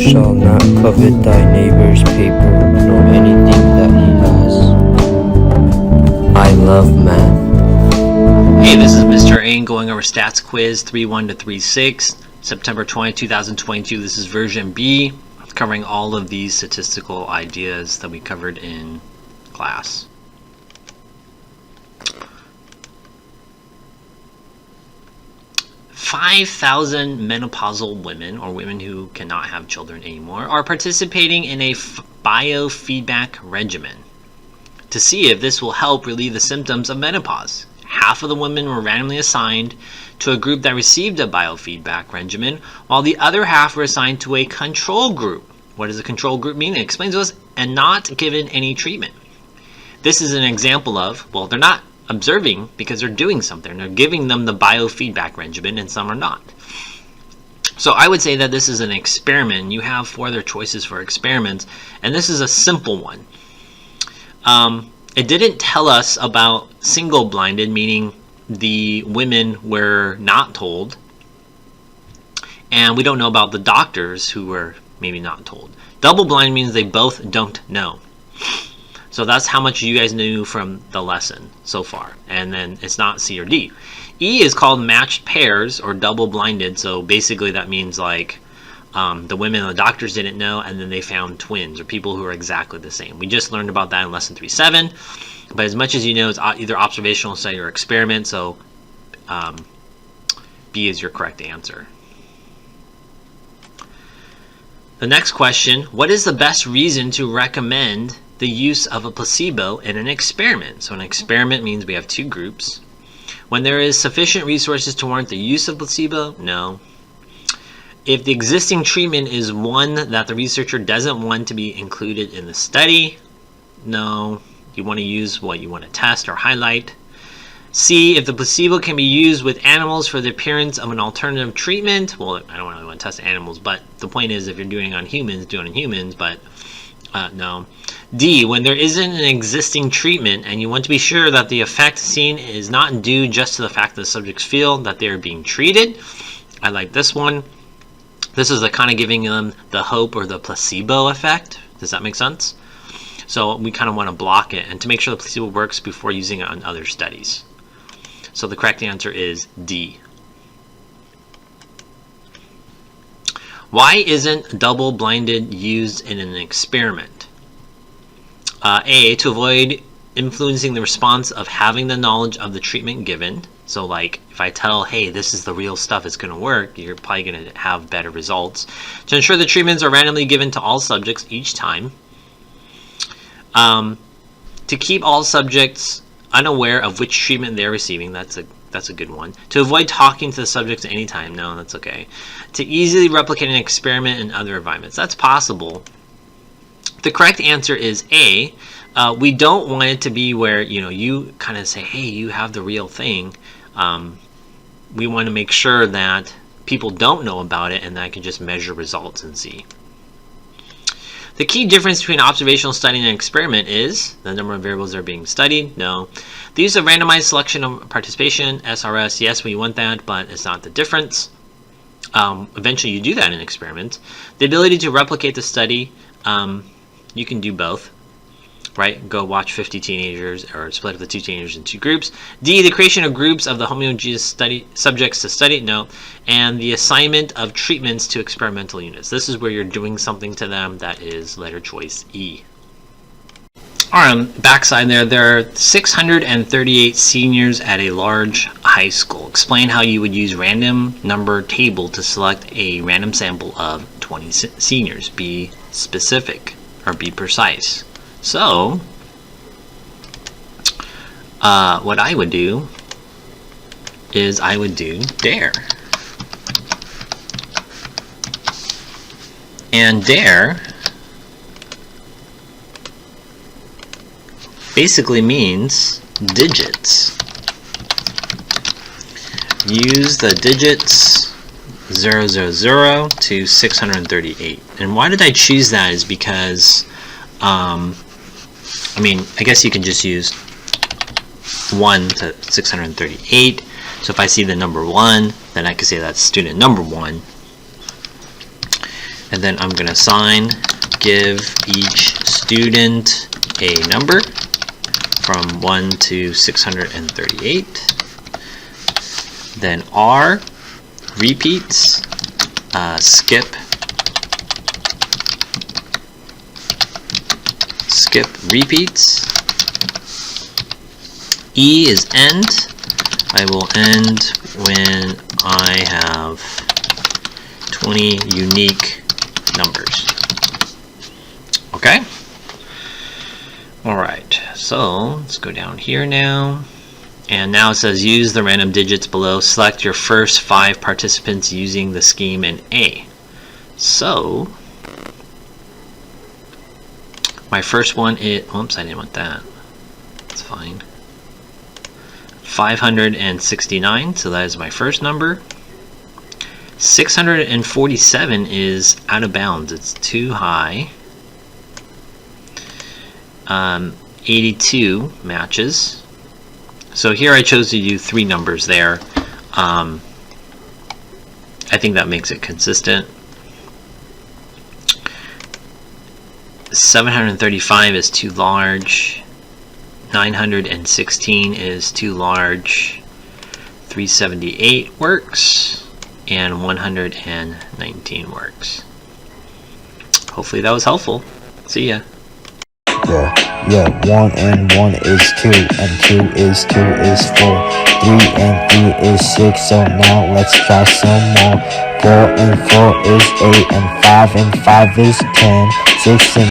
shall not covet thy neighbor's paper, nor anything that he has. I love math. Hey, this is Mr. A going over Stats Quiz 3.1 to 3.6, September 20, 2022. This is version B, covering all of these statistical ideas that we covered in class. $5,000 menopausal women, or women who cannot have children anymore, are participating in a biofeedback regimen to see if this will help relieve the symptoms of menopause. Half of the women were randomly assigned to a group that received a biofeedback regimen, while the other half were assigned to a control group. What does a control group mean? It explains to us, and not given any treatment. This is an example of, well, they're not observing because they're doing something. They're giving them the biofeedback regimen, and some are not. So I would say that this is an experiment. You have 4 other choices for experiments, and this is a simple one. It didn't tell us about single-blinded, meaning the women were not told, and we don't know about the doctors who were maybe not told. Double-blind means they both don't know. So that's how much you guys knew from the lesson so far. And then it's not C or D. E is called matched pairs or double-blinded. So basically that means like the women and the doctors didn't know, and then they found twins or people who are exactly the same. We just learned about that in lesson 3.7. But as much as you know, it's either observational study or experiment. So B is your correct answer. The next question, what is the best reason to recommend the use of a placebo in an experiment? So an experiment means we have 2 groups. When there is sufficient resources to warrant the use of placebo? No. If the existing treatment is one that the researcher doesn't want to be included in the study? No. You want to use what you want to test or highlight. C, if the placebo can be used with animals for the appearance of an alternative treatment? Well, I don't really want to test animals, but the point is if you're doing it on humans, do it on humans, but no. D, when there isn't an existing treatment and you want to be sure that the effect seen is not due just to the fact that the subjects feel that they are being treated. I like this one. This is the kind of giving them the hope or the placebo effect. Does that make sense? So we kind of want to block it and to make sure the placebo works before using it on other studies. So the correct answer is D. Why isn't double-blinded used in an experiment? A, to avoid influencing the response of having the knowledge of the treatment given. So like if I tell, hey, this is the real stuff, it's going to work, you're probably going to have better results. To ensure the treatments are randomly given to all subjects each time. To keep all subjects unaware of which treatment they're receiving. That's a good one. To avoid talking to the subjects at any time. No, that's okay. To easily replicate an experiment in other environments. That's possible. The correct answer is A. We don't want it to be where you kind of say, hey, you have the real thing. We want to make sure that people don't know about it and that I can just measure results and see. The key difference between observational study and an experiment is the number of variables that are being studied. No. The use of randomized selection of participation, SRS, yes, we want that, but it's not the difference. Eventually you do that in experiments. The ability to replicate the study, you can do both, right? Go watch 50 teenagers or split up the 2 teenagers in 2 groups. D, the creation of groups of the homogeneous subjects to study, no. And the assignment of treatments to experimental units. This is where you're doing something to them. That is letter choice E. All right, on the backside there are 638 seniors at a large high school. Explain how you would use random number table to select a random sample of 20 seniors. Be specific or be precise. So, what I would do is I would do dare. And dare basically means digits. Use the digits 000 to 638. And why did I choose that is because I guess you can just use 1 to 638. So if I see the number 1, then I can say that's student number 1. And then I'm going to assign, give each student a number from 1 to 638. Then R, repeats, skip repeats. E is end. I will end when I have 20 unique numbers. Okay? Alright, so let's go down here now. And now it says use the random digits below. Select your first 5 participants using the scheme in A. So, my first one is, oops, I didn't want that. That's fine. 569, so that is my first number. 647 is out of bounds, it's too high. 82 matches. So here I chose to do 3 numbers there. I think that makes it consistent. 735 is too large. 916 is too large. 378 works. And 119 works. Hopefully that was helpful. See ya. Yeah, 1 and 1 is 2, and 2 is 4. 3 and 3 is 6, so now let's try some more. 4 and 4 is 8, and 5 and 5 is 10. 6 and